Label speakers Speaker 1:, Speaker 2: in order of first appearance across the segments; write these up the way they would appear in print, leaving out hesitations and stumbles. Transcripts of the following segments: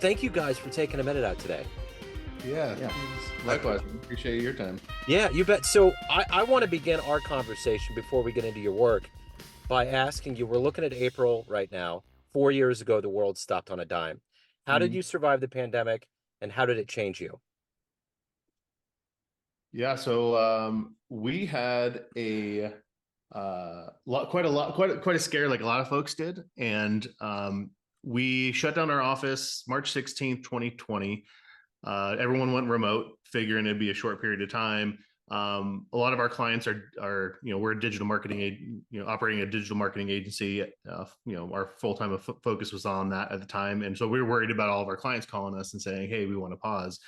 Speaker 1: thank you guys for taking a minute out today.
Speaker 2: Yeah,
Speaker 3: Yeah.
Speaker 2: likewise. Appreciate your time.
Speaker 1: Yeah, you bet. So I want to begin our conversation before we get into your work by asking you, we're looking at April right now. 4 years ago, the world stopped on a dime. How did
Speaker 2: Mhm.
Speaker 1: you survive the pandemic and how did it change you?
Speaker 2: Yeah, so we had a quite a scare, like a lot of folks did, and we shut down our office March 16th, 2020. Everyone went remote, figuring it'd be a short period of time. A lot of our clients are we're a digital marketing, operating a digital marketing agency. Our full-time focus was on that at the time, and so we were worried about all of our clients calling us and saying, "Hey, we want to pause."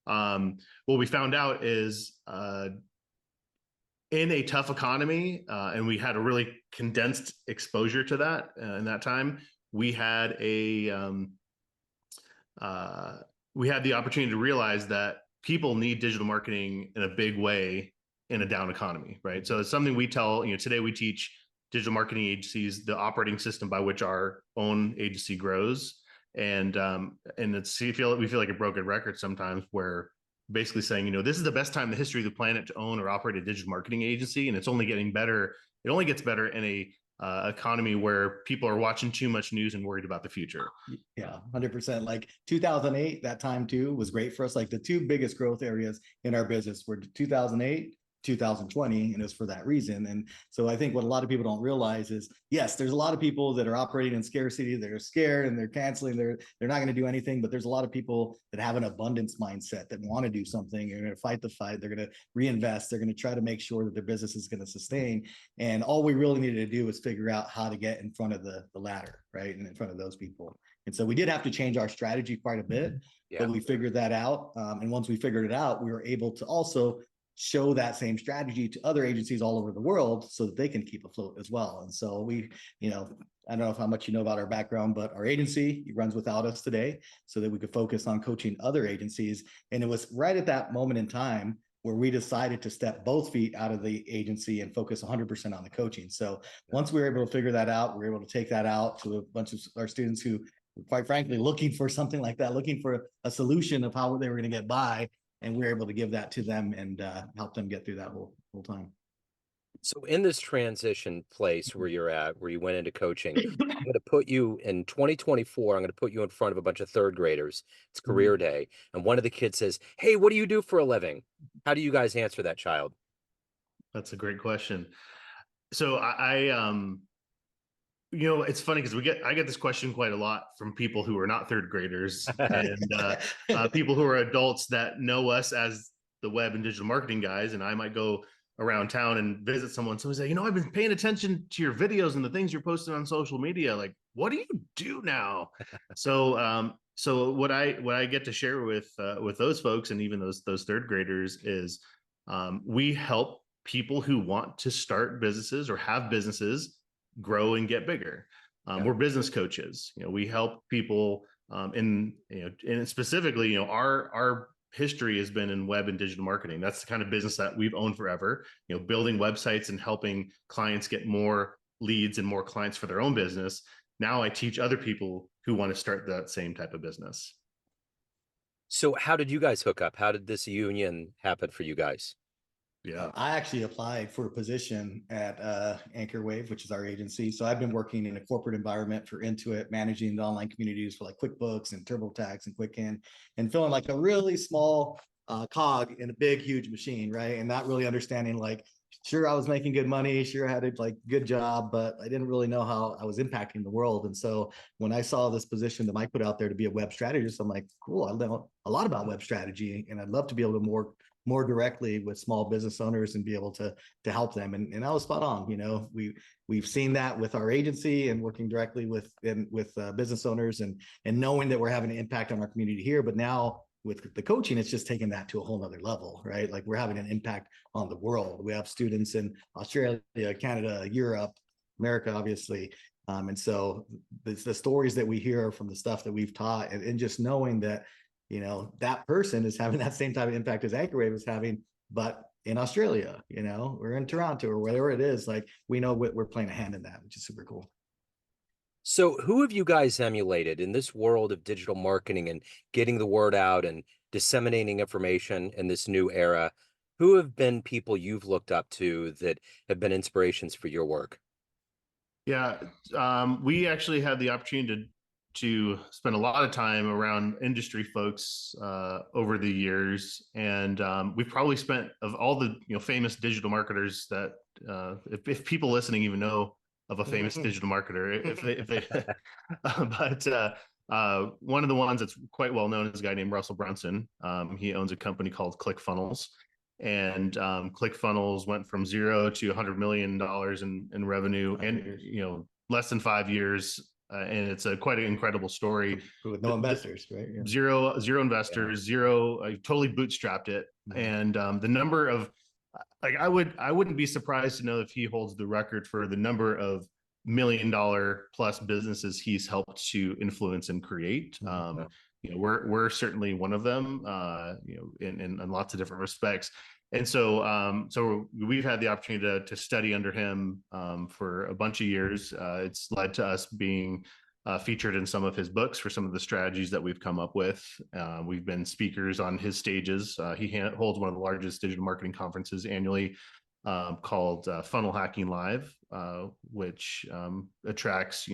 Speaker 2: What we found out is in a tough economy, and we had a really condensed exposure to that in that time. We had we had the opportunity to realize that people need digital marketing in a big way in a down economy, right? So it's something we tell, today we teach digital marketing agencies the operating system by which our own agency grows. And we feel like a broken record sometimes, where basically saying, this is the best time in the history of the planet to own or operate a digital marketing agency, and it's only getting better. It only gets better in a economy where people are watching too much news and worried about the future.
Speaker 3: Yeah, 100%. Like 2008, that time too was great for us. Like the two biggest growth areas in our business were 2008, 2020, and it's for that reason. And so I think what a lot of people don't realize is, yes, there's a lot of people that are operating in scarcity. They're scared and they're canceling. They're not going to do anything. But there's a lot of people that have an abundance mindset that want to do something. They're going to fight the fight. They're going to reinvest. They're going to try to make sure that their business is going to sustain. And all we really needed to do was figure out how to get in front of the ladder, right, and in front of those people. And so we did have to change our strategy quite a bit, but we figured that out. And once we figured it out, we were able to also show that same strategy to other agencies all over the world so that they can keep afloat as well. And so we, I don't know how much you know about our background, but our agency runs without us today so that we could focus on coaching other agencies. And it was right at that moment in time where we decided to step both feet out of the agency and focus 100% on the coaching. So once we were able to figure that out, we were able to take that out to a bunch of our students who were, quite frankly, looking for something like that, looking for a solution of how they were going to get by. And we were able to give that to them and help them get through that whole time.
Speaker 1: So in this transition place where you're at, where you went into coaching, I'm going to put you in 2024. I'm going to put you in front of a bunch of third graders. It's career day. And one of the kids says, "Hey, what do you do for a living?" How do you guys answer that child?
Speaker 2: That's a great question. So it's funny because I get this question quite a lot from people who are not third graders and people who are adults that know us as the web and digital marketing guys. And I might go around town and visit someone. Someone say, I've been paying attention to your videos and the things you're posting on social media. Like, what do you do now? So what I get to share with those folks and even those third graders is we help people who want to start businesses or have businesses grow and get bigger. We're business coaches. We help people and specifically, our history has been in web and digital marketing. That's the kind of business that we've owned forever, building websites and helping clients get more leads and more clients for their own business. Now I teach other people who want to start that same type of business.
Speaker 1: So how did you guys hook up? How did this union happen for you guys?
Speaker 3: Yeah, I actually applied for a position at Anchor Wave, which is our agency. So I've been working in a corporate environment for Intuit, managing the online communities for like QuickBooks and TurboTax and Quicken, and feeling like a really small cog in a big, huge machine, right? And not really understanding, like, sure, I was making good money, sure, I had a good job, but I didn't really know how I was impacting the world. And so when I saw this position that Mike put out there to be a web strategist, I'm like, cool, I know a lot about web strategy, and I'd love to be able to more directly with small business owners and be able to help them. And I was spot on. We've seen that with our agency and working directly with business owners and knowing that we're having an impact on our community here. But now with the coaching, it's just taking that to a whole nother level, right? Like we're having an impact on the world. We have students in Australia, Canada, Europe, America, obviously. And so the stories that we hear from the stuff that we've taught and just knowing that, that person is having that same type of impact as Anchor Wave is having, but in Australia, we're in Toronto or wherever it is, like we know we're playing a hand in that, which is super cool.
Speaker 1: So who have you guys emulated in this world of digital marketing and getting the word out and disseminating information in this new era? Who have been people you've looked up to that have been inspirations for your work?
Speaker 2: Yeah, we actually had the opportunity to spend a lot of time around industry folks over the years, and we've probably spent of all the famous digital marketers that if people listening even know of a famous digital marketer, if they one of the ones that's quite well known is a guy named Russell Brunson. He owns a company called ClickFunnels, and ClickFunnels went from 0 to $100 million in revenue in less than 5 years, and it's a quite an incredible story.
Speaker 3: With no investors, right? Yeah.
Speaker 2: Zero investors, zero. I totally bootstrapped it, and the number of I wouldn't be surprised to know if he holds the record for the number of $1 million plus businesses he's helped to influence and create. We're certainly one of them, in lots of different respects. And so we've had the opportunity to study under him for a bunch of years. It's led to us being featured in some of his books for some of the strategies that we've come up with. We've been speakers on his stages. He holds one of the largest digital marketing conferences annually, called Funnel Hacking Live, which attracts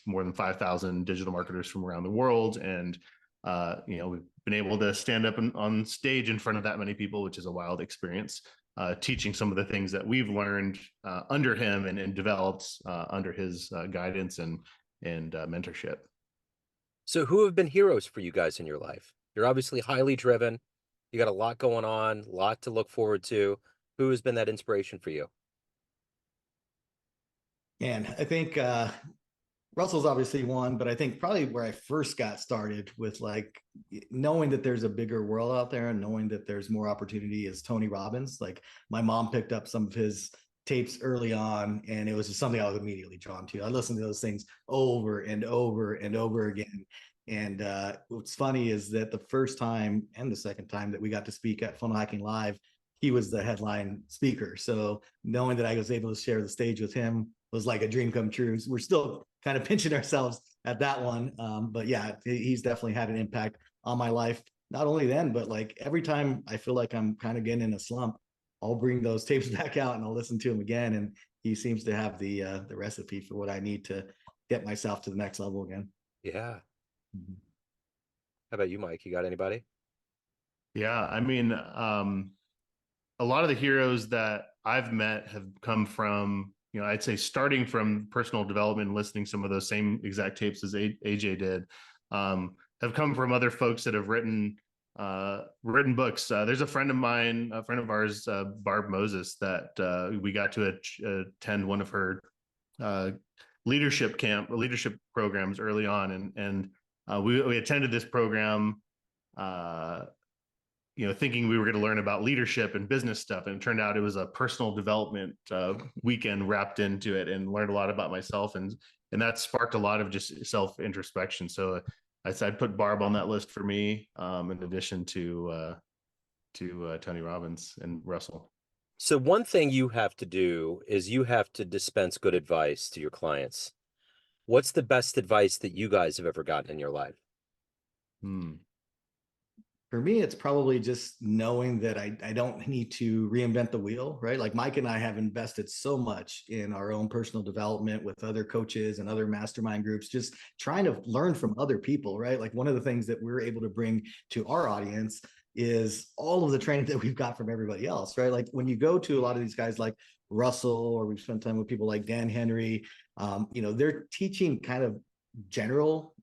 Speaker 2: more than 5,000 digital marketers from around the world. And we've been able to stand up on stage in front of that many people, which is a wild experience, teaching some of the things that we've learned under him and developed under his guidance and mentorship.
Speaker 1: So who have been heroes for you guys in your life? You're obviously highly driven. You got a lot going on, a lot to look forward to. Who has been that inspiration for you?
Speaker 3: And I think Russell's obviously one, but I think probably where I first got started with like knowing that there's a bigger world out there and knowing that there's more opportunity is Tony Robbins. Like my mom picked up some of his tapes early on, and it was just something I was immediately drawn to. I listened to those things over and over and over again. And what's funny is that the first time and the second time that we got to speak at Funnel Hacking Live, he was the headline speaker. So knowing that I was able to share the stage with him was like a dream come true. We're still kind of pinching ourselves at that one. But yeah, he's definitely had an impact on my life. Not only then, but like every time I feel like I'm kind of getting in a slump, I'll bring those tapes back out and I'll listen to him again. And he seems to have the recipe for what I need to get myself to the next level again.
Speaker 1: Yeah. How about you, Mike? You got anybody?
Speaker 2: Yeah, I mean, a lot of the heroes that I've met have come from, I'd say starting from personal development and listening to some of those same exact tapes as AJ did, have come from other folks that have written books. There's a friend of mine, a friend of ours, Barb Moses, that we got to attend one of her leadership programs early on, and we attended this program, thinking we were going to learn about leadership and business stuff, and it turned out it was a personal development weekend wrapped into it, and learned a lot about myself, and that sparked a lot of just self introspection. So I'd put Barb on that list for me, in addition to Tony Robbins and Russell.
Speaker 1: So one thing you have to do is you have to dispense good advice to your clients. What's the best advice that you guys have ever gotten in your life?
Speaker 3: For me, it's probably just knowing that I don't need to reinvent the wheel, right? Like Mike and I have invested so much in our own personal development with other coaches and other mastermind groups, just trying to learn from other people, right? Like one of the things that we're able to bring to our audience is all of the training that we've got from everybody else, right? Like when you go to a lot of these guys like Russell, or we've spent time with people like Dan Henry, they're teaching kind of general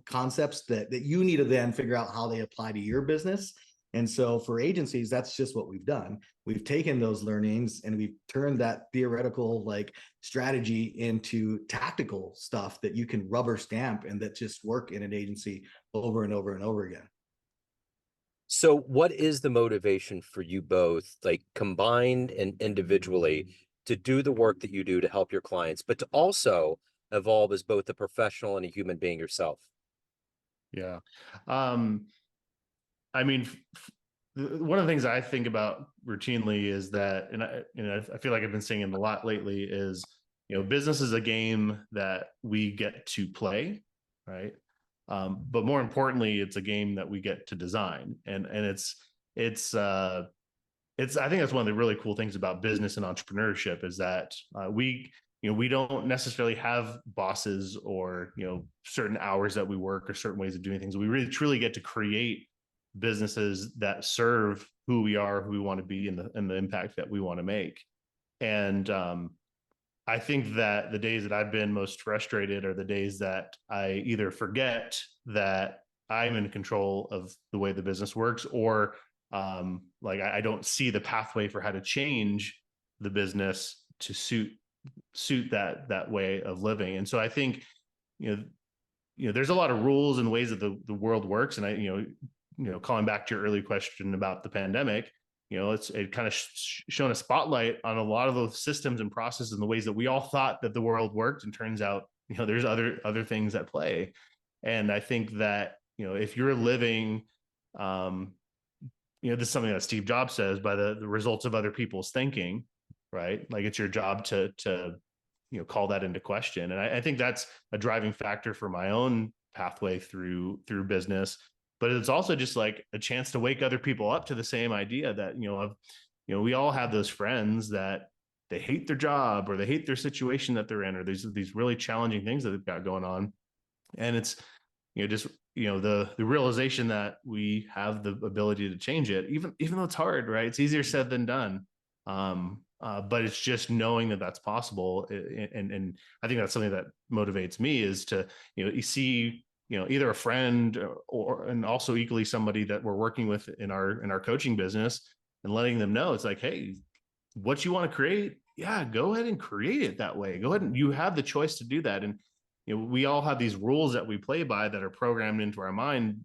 Speaker 3: concepts that you need to then figure out how they apply to your business. And so for agencies, that's just what we've done. We've taken those learnings and we've turned that theoretical like strategy into tactical stuff that you can rubber stamp and that just work in an agency over and over and over again.
Speaker 1: So what is the motivation for you both, like combined and individually, to do the work that you do to help your clients, but to also evolve as both a professional and a human being yourself?
Speaker 2: Yeah. I mean, one of the things I think about routinely is that, and I feel like I've been saying it a lot lately, is, business is a game that we get to play, right? But more importantly, it's a game that we get to design, and it's I think that's one of the really cool things about business and entrepreneurship is that we don't necessarily have bosses or certain hours that we work or certain ways of doing things. We really truly get to create businesses that serve who we are, who we want to be, and the impact that we want to make. And I think that the days that I've been most frustrated are the days that I either forget that I'm in control of the way the business works, or like I don't see the pathway for how to change the business to suit that way of living. And so I think there's a lot of rules and ways that the world works. And I calling back to your early question about the pandemic, it kind of shown a spotlight on a lot of those systems and processes and the ways that we all thought that the world worked, and turns out there's other things at play. And I think that if you're living this is something that Steve Jobs says, by the results of other people's thinking, right? Like it's your job to call that into question. And I think that's a driving factor for my own pathway through business. But it's also just like a chance to wake other people up to the same idea that we all have those friends that they hate their job, or they hate their situation that they're in, or these really challenging things that they've got going on. And it's just the realization that we have the ability to change it, even though it's hard, right? It's easier said than done. But it's just knowing that that's possible. And I think that's something that motivates me, is to, you see, either a friend and also equally somebody that we're working with in our coaching business, and letting them know it's like, hey, what you want to create, yeah, go ahead and create it that way. Go ahead, and you have the choice to do that. And we all have these rules that we play by that are programmed into our mind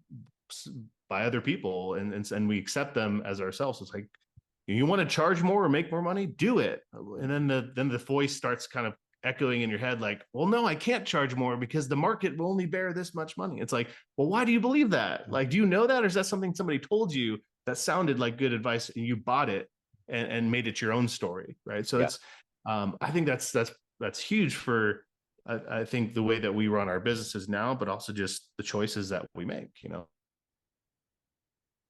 Speaker 2: by other people, and we accept them as ourselves. It's like, you want to charge more or make more money, do it. And then the voice starts kind of echoing in your head, like, well, no, I can't charge more because the market will only bear this much money. It's like, well, why do you believe that? Like, do you know that, or is that something somebody told you that sounded like good advice and you bought it and made it your own story, right? So it's I think that's huge for I think the way that we run our businesses now, but also just the choices that we make.
Speaker 1: How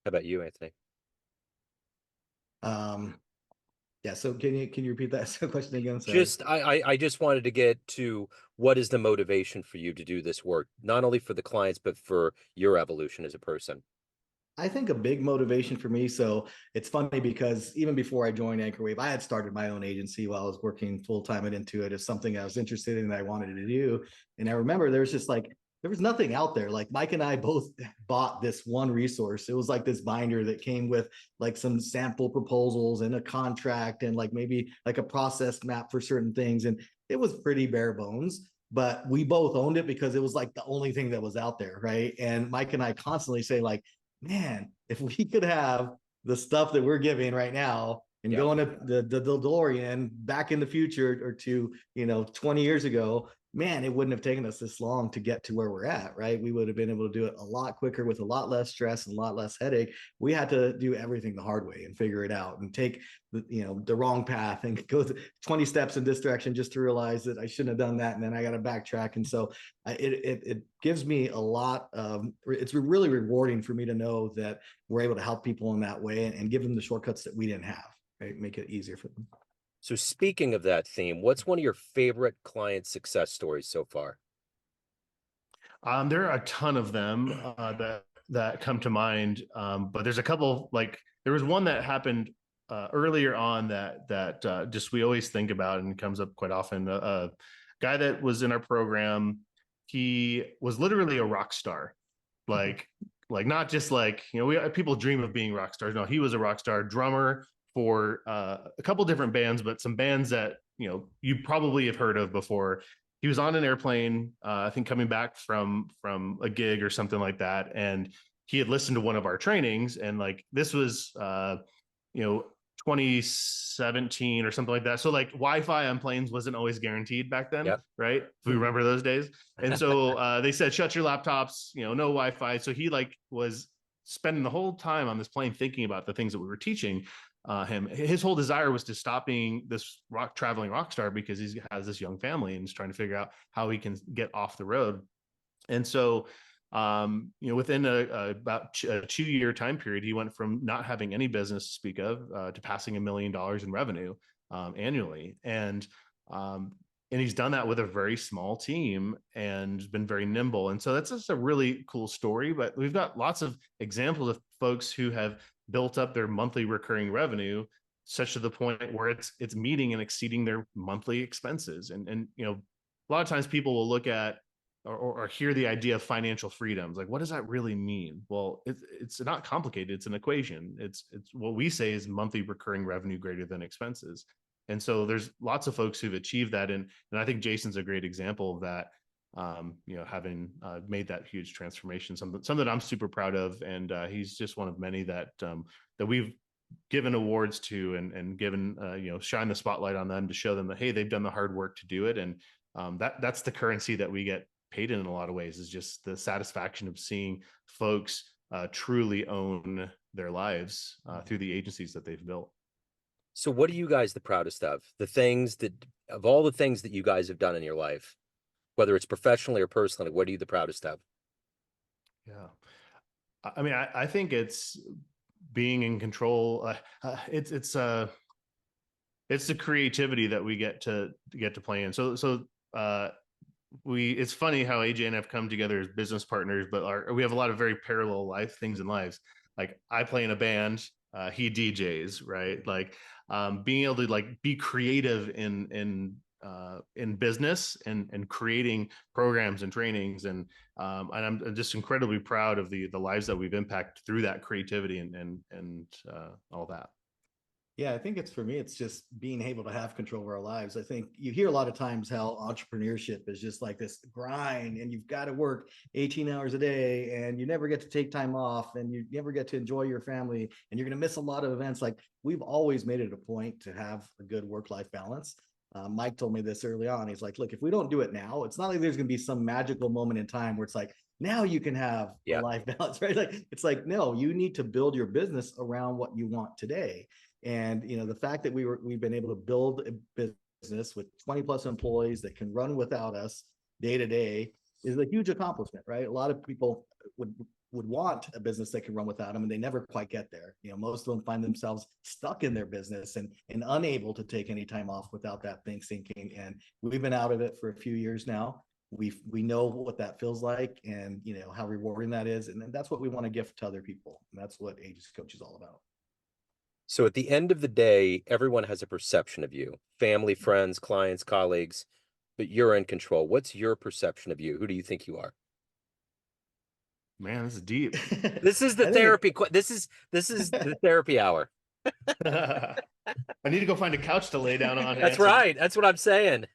Speaker 1: about you, Anthony?
Speaker 3: Yeah. So can you repeat that question again? Sorry.
Speaker 1: Just I just wanted to get to, what is the motivation for you to do this work, not only for the clients, but for your evolution as a person?
Speaker 3: I think a big motivation for me. So it's funny because even before I joined Anchorwave, I had started my own agency while I was working full time at Intuit as something I was interested in that I wanted to do. And I remember there was nothing out there. Like Mike and I both bought this one resource. It was like this binder that came with like some sample proposals and a contract and like maybe like a process map for certain things. And it was pretty bare bones, but we both owned it because it was like the only thing that was out there. Right. And Mike and I constantly say like, man, if we could have the stuff that we're giving right now and go into the DeLorean back in the future, or to 20 years ago, man, it wouldn't have taken us this long to get to where we're at, right? We would have been able to do it a lot quicker with a lot less stress and a lot less headache. We had to do everything the hard way and figure it out and take the wrong path and go 20 steps in this direction just to realize that I shouldn't have done that. And then I got to backtrack. And so it gives me a lot of, it's really rewarding for me to know that we're able to help people in that way and give them the shortcuts that we didn't have, right? Make it easier for them.
Speaker 1: So speaking of that theme, what's one of your favorite client success stories so far?
Speaker 2: There are a ton of them that come to mind, but there's a couple. Like there was one that happened earlier on that just we always think about and comes up quite often. A guy that was in our program, he was literally a rock star, like not just like people dream of being rock stars. No, he was a rock star drummer for a couple different bands, but some bands that you probably have heard of before. He was on an airplane, I think coming back from a gig or something like that, and he had listened to one of our trainings, and like this was 2017 or something like that. So like Wi-Fi on planes wasn't always guaranteed back then, right? If we remember those days. And so they said, shut your laptops, no Wi-Fi. So he like was spending the whole time on this plane thinking about the things that we were teaching him. His whole desire was to stop being this traveling rock star because he has this young family and is trying to figure out how he can get off the road. And so, within about a 2-year time period, he went from not having any business to speak of to passing $1 million in revenue annually. And he's done that with a very small team and been very nimble. And so that's just a really cool story. But we've got lots of examples of folks who have built up their monthly recurring revenue such to the point where it's meeting and exceeding their monthly expenses. And a lot of times people will look at or hear the idea of financial freedoms. Like, what does that really mean? Well, it's not complicated. It's an equation. It's what we say is monthly recurring revenue greater than expenses. And so there's lots of folks who've achieved that. And I think Jason's a great example of that, having made that huge transformation, something that I'm super proud of. And he's just one of many that we've given awards to and given, shine the spotlight on them to show them that, hey, they've done the hard work to do it. And that's the currency that we get paid in a lot of ways, is just the satisfaction of seeing folks truly own their lives through the agencies that they've built.
Speaker 1: So what are you guys the proudest of? Of all the things that you guys have done in your life, whether it's professionally or personally, what are you the proudest of?
Speaker 2: Yeah. I mean, I think it's being in control. It's the creativity that we get to play in. So it's funny how AJ and I have come together as business partners, but we have a lot of very parallel things in lives. Like, I play in a band, he DJs, right? Like, being able to be creative in business and creating programs and trainings, and I'm just incredibly proud of the lives that we've impacted through that creativity and all that.
Speaker 3: Yeah, I think for me, it's just being able to have control over our lives. I think you hear a lot of times how entrepreneurship is just like this grind, and you've got to work 18 hours a day, and you never get to take time off, and you never get to enjoy your family, and you're going to miss a lot of events. Like, we've always made it a point to have a good work-life balance. Mike told me this early on. He's like, look, if we don't do it now, it's not like there's going to be some magical moment in time where it's like, now you can have a life balance, right? Like, it's like, no, you need to build your business around what you want today. And the fact that we've been able to build a business with 20 plus employees that can run without us day to day is a huge accomplishment, right? A lot of people would want a business that can run without them, and they never quite get there. Most of them find themselves stuck in their business and unable to take any time off without that thing sinking. And we've been out of it for a few years now. We know what that feels like, and how rewarding that is, and that's what we want to gift to other people. And that's what Agency Coach is all about.
Speaker 1: So at the end of the day, everyone has a perception of you, family, friends, clients, colleagues, but you're in control. What's your perception of you? Who do you think you are?
Speaker 2: Man, this is deep.
Speaker 1: This is the therapy. This is the therapy hour.
Speaker 2: I need to go find a couch to lay down on.
Speaker 1: That's right. That's what I'm saying.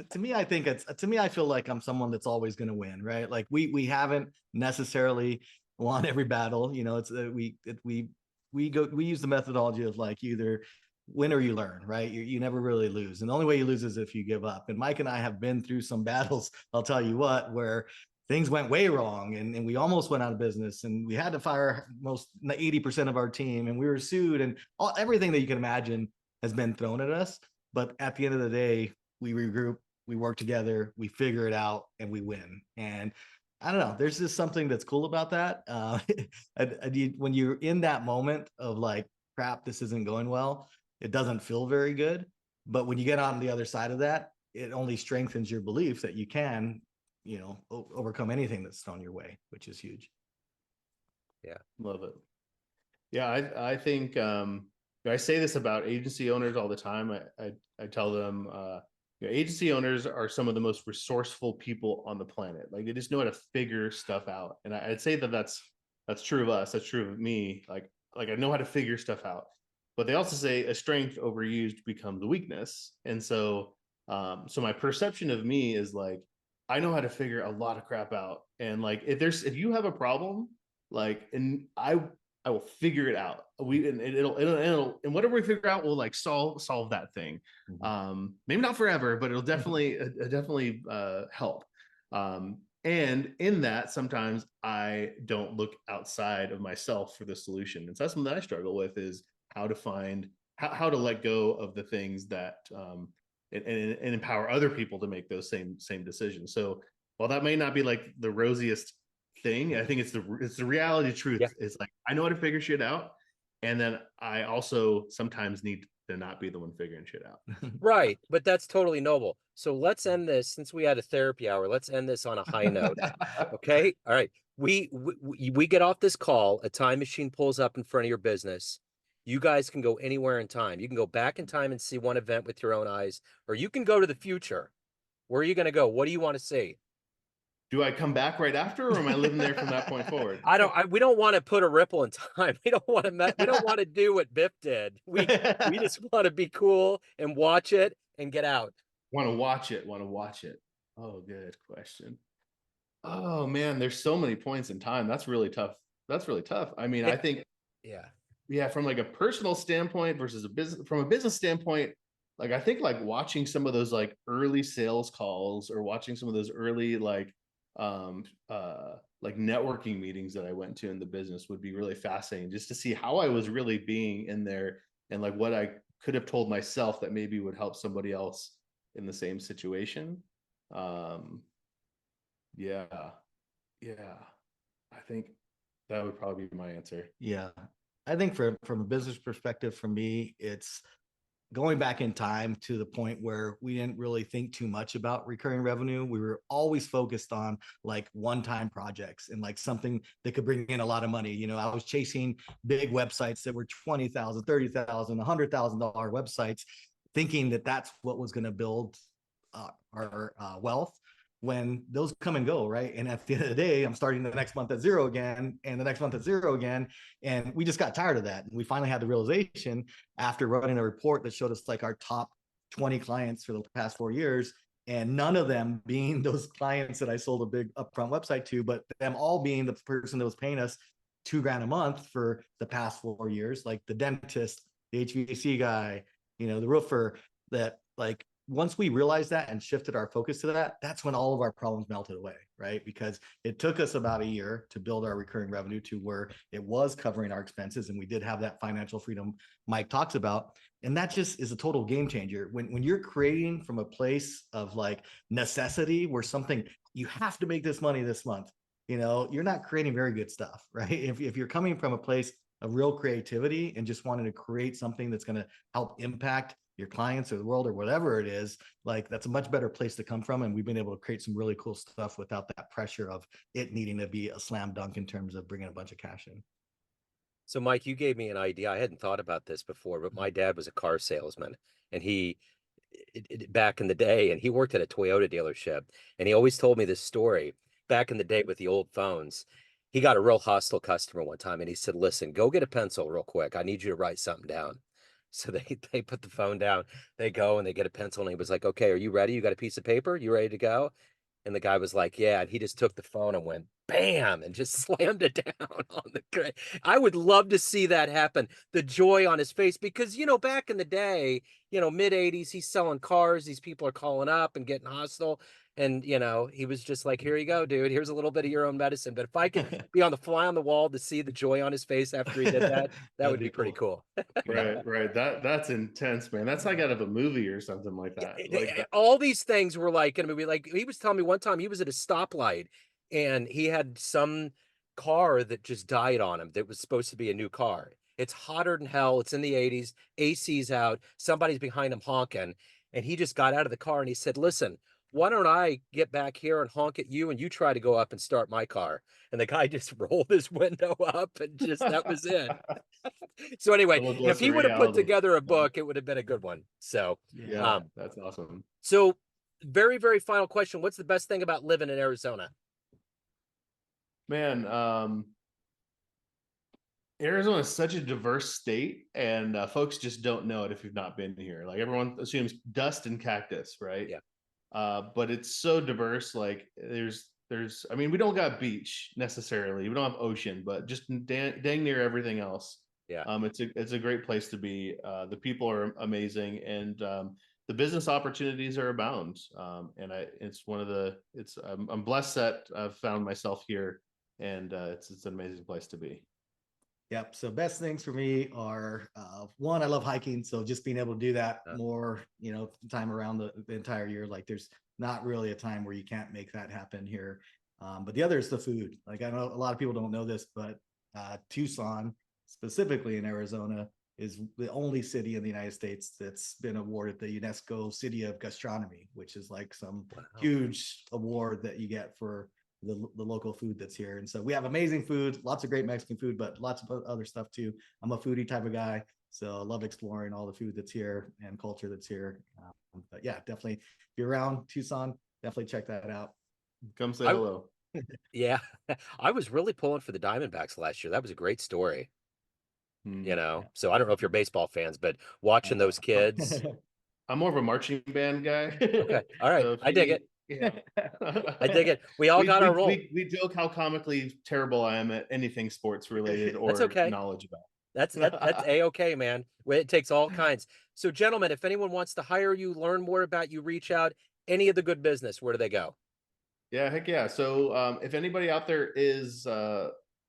Speaker 3: To me, I think I feel like I'm someone that's always going to win, right? Like, we haven't necessarily won every battle. We use the methodology of either win or you learn, right? You never really lose. And the only way you lose is if you give up. And Mike and I have been through some battles, I'll tell you what, where things went way wrong, and we almost went out of business, and we had to fire most 80% of our team, and we were sued, and everything that you can imagine has been thrown at us. But at the end of the day, we regroup, we work together, we figure it out, and we win. And I don't know, there's just something that's cool about that. When you're in that moment of like, crap, this isn't going well, it doesn't feel very good. But when you get on the other side of that, it only strengthens your belief that you can, overcome anything that's thrown your way, which is huge.
Speaker 2: Yeah, love it. Yeah, I think I say this about agency owners all the time. I tell them agency owners are some of the most resourceful people on the planet. Like, they just know how to figure stuff out. And I'd say that's true of us. That's true of me. Like I know how to figure stuff out. But they also say a strength overused becomes a weakness. And so my perception of me is like, I know how to figure a lot of crap out. And like, if you have a problem, and I will figure it out. It'll and whatever we figure out, we'll like solve that thing.
Speaker 3: Mm-hmm.
Speaker 2: Maybe not forever, but it'll definitely help. And in that, sometimes I don't look outside of myself for the solution. And so that's something that I struggle with, is how to find how to let go of the things that and empower other people to make those same decisions. So while that may not be like the rosiest thing, I think it's the reality truth.
Speaker 1: Yeah.
Speaker 2: It's like, I know how to figure shit out. And then I also sometimes need to not be the one figuring shit out.
Speaker 1: Right, but that's totally noble. So let's end this, since we had a therapy hour, let's end this on a high note. Okay? All right. We get off this call, a time machine pulls up in front of your business. You guys can go anywhere in time. You can go back in time and see one event with your own eyes, or you can go to the future. Where are you going to go? What do you want to see?
Speaker 2: Do I come back right after, or am I living there from that point forward?
Speaker 1: We don't want to put a ripple in time. We don't want to do what Biff did. We just want to be cool and watch it and get out.
Speaker 2: Want to watch it. Want to watch it. Oh, good question. Oh man, there's so many points in time. That's really tough. That's really tough. I mean, I think, yeah, from like a personal standpoint versus from a business standpoint, like I think like watching some of those like early sales calls, or watching some of those early like networking meetings that I went to in the business would be really fascinating, just to see how I was really being in there, and like what I could have told myself that maybe would help somebody else in the same situation. Yeah. Yeah. I think that would probably be my answer.
Speaker 3: Yeah. I think from a business perspective, for me, it's going back in time to the point where we didn't really think too much about recurring revenue. We were always focused on like one-time projects and like something that could bring in a lot of money. You know, I was chasing big websites that were $20,000, $30,000, $100,000 websites, thinking that that's what was going to build our wealth, when those come and go, right? And at the end of the day, I'm starting the next month at zero again, and the next month at zero again. And we just got tired of that. And we finally had the realization, after running a report that showed us like our top 20 clients for the past 4 years, and none of them being those clients that I sold a big upfront website to, but them all being the person that was paying us $2,000 a month for the past 4 years, like the dentist, the HVAC guy, you know, the roofer, that like, once we realized that and shifted our focus to that, that's when all of our problems melted away, right? Because it took us about a year to build our recurring revenue to where it was covering our expenses, and we did have that financial freedom Mike talks about. And that just is a total game changer. When you're creating from a place of like necessity, where something, you have to make this money this month, you know, you're not creating very good stuff, right? If you're coming from a place of real creativity and just wanting to create something that's going to help impact your clients or the world or whatever it is, like that's a much better place to come from. And we've been able to create some really cool stuff without that pressure of it needing to be a slam dunk in terms of bringing a bunch of cash in.
Speaker 1: So, Mike, you gave me an idea. I hadn't thought about this before, but my dad was a car salesman, and back in the day, and he worked at a Toyota dealership, and he always told me this story. Back in the day with the old phones, he got a real hostile customer one time, and he said, "Listen, go get a pencil real quick. I need you to write something down." So they put the phone down. They go and they get a pencil, and he was like, "Okay, are you ready? You got a piece of paper? You ready to go?" And the guy was like, "Yeah." And he just took the phone and went bam and just slammed it down on the grid. I would love to see that happen. The joy on his face, because, back in the day, mid 80s, he's selling cars. These people are calling up and getting hostile. And, he was just like, "Here you go, dude. Here's a little bit of your own medicine." But if I could be on the fly on the wall to see the joy on his face after he did that, that would be pretty cool.
Speaker 2: Right. That's intense, man. That's like out of a movie or something like that.
Speaker 1: All these things were like in a movie. Like, he was telling me one time he was at a stoplight and he had some car that just died on him that was supposed to be a new car. It's hotter than hell. It's in the 80s. AC's out. Somebody's behind him honking. And he just got out of the car and he said, "Listen, why don't I get back here and honk at you and you try to go up and start my car?" And the guy just rolled his window up and just, that was it. So anyway, if he would have put together a book, it would have been a good one. So
Speaker 2: yeah, that's awesome.
Speaker 1: So very, very final question. What's the best thing about living in Arizona?
Speaker 2: Man, Arizona is such a diverse state, and folks just don't know it if you've not been here. Like, everyone assumes dust and cactus, right?
Speaker 1: Yeah.
Speaker 2: But it's so diverse. Like, I mean, we don't got beach necessarily. We don't have ocean, but just dang near everything else.
Speaker 1: Yeah.
Speaker 2: It's a great place to be. The people are amazing, and the business opportunities are abound. And I'm blessed that I've found myself here, and it's an amazing place to be.
Speaker 3: Yep. So best things for me are one, I love hiking. So just being able to do that more, time around the entire year. Like there's not really a time where you can't make that happen here. But the other is the food. Like I know a lot of people don't know this, but Tucson, specifically in Arizona, is the only city in the United States that's been awarded the UNESCO City of Gastronomy, which is like some huge award that you get for the local food that's here. And so we have amazing food, lots of great Mexican food, but lots of other stuff too. I'm a foodie type of guy, so I love exploring all the food that's here and culture that's here. But yeah, definitely, if you're around Tucson, definitely check that out.
Speaker 2: Come say hello.
Speaker 1: Yeah, I was really pulling for the Diamondbacks last year. That was a great story. So I don't know if you're baseball fans, but watching those kids.
Speaker 2: I'm more of a marching band guy.
Speaker 1: Okay, all right,
Speaker 2: So
Speaker 1: I dig it.
Speaker 2: Yeah.
Speaker 1: I dig it. We all got our role.
Speaker 2: We joke how comically terrible I am at anything sports related or
Speaker 1: okay.
Speaker 2: knowledge about.
Speaker 1: That's A-okay, man. It takes all kinds. So, gentlemen, if anyone wants to hire you, learn more about you, reach out, any of the good business, where do they go?
Speaker 2: Yeah, heck yeah. So if anybody out there is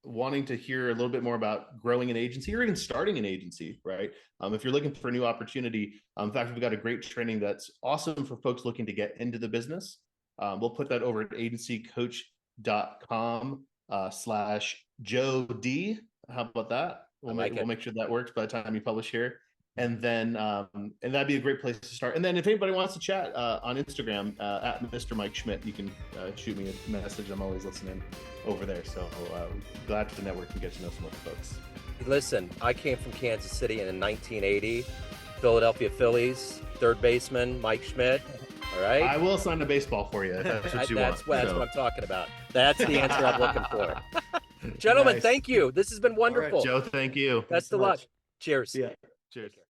Speaker 2: wanting to hear a little bit more about growing an agency or even starting an agency, right? If you're looking for a new opportunity, in fact, we've got a great training that's awesome for folks looking to get into the business. We'll put that over at agencycoach.com/Joe D. How about that? We'll make sure that works by the time you publish here. And then and that'd be a great place to start. And then if anybody wants to chat on Instagram at Mr. Mike Schmidt, you can shoot me a message. I'm always listening over there. So glad to network and get to know some other folks.
Speaker 1: Listen, I came from Kansas City in 1980. Philadelphia Phillies, third baseman Mike Schmidt. All right.
Speaker 2: I will sign a baseball for you if that's what you want.
Speaker 1: That's what I'm talking about. That's the answer I'm looking for. Gentlemen, thank you. This has been wonderful.
Speaker 2: Right, Joe, thank you.
Speaker 1: Best of luck. Cheers.
Speaker 3: Yeah.
Speaker 2: Cheers.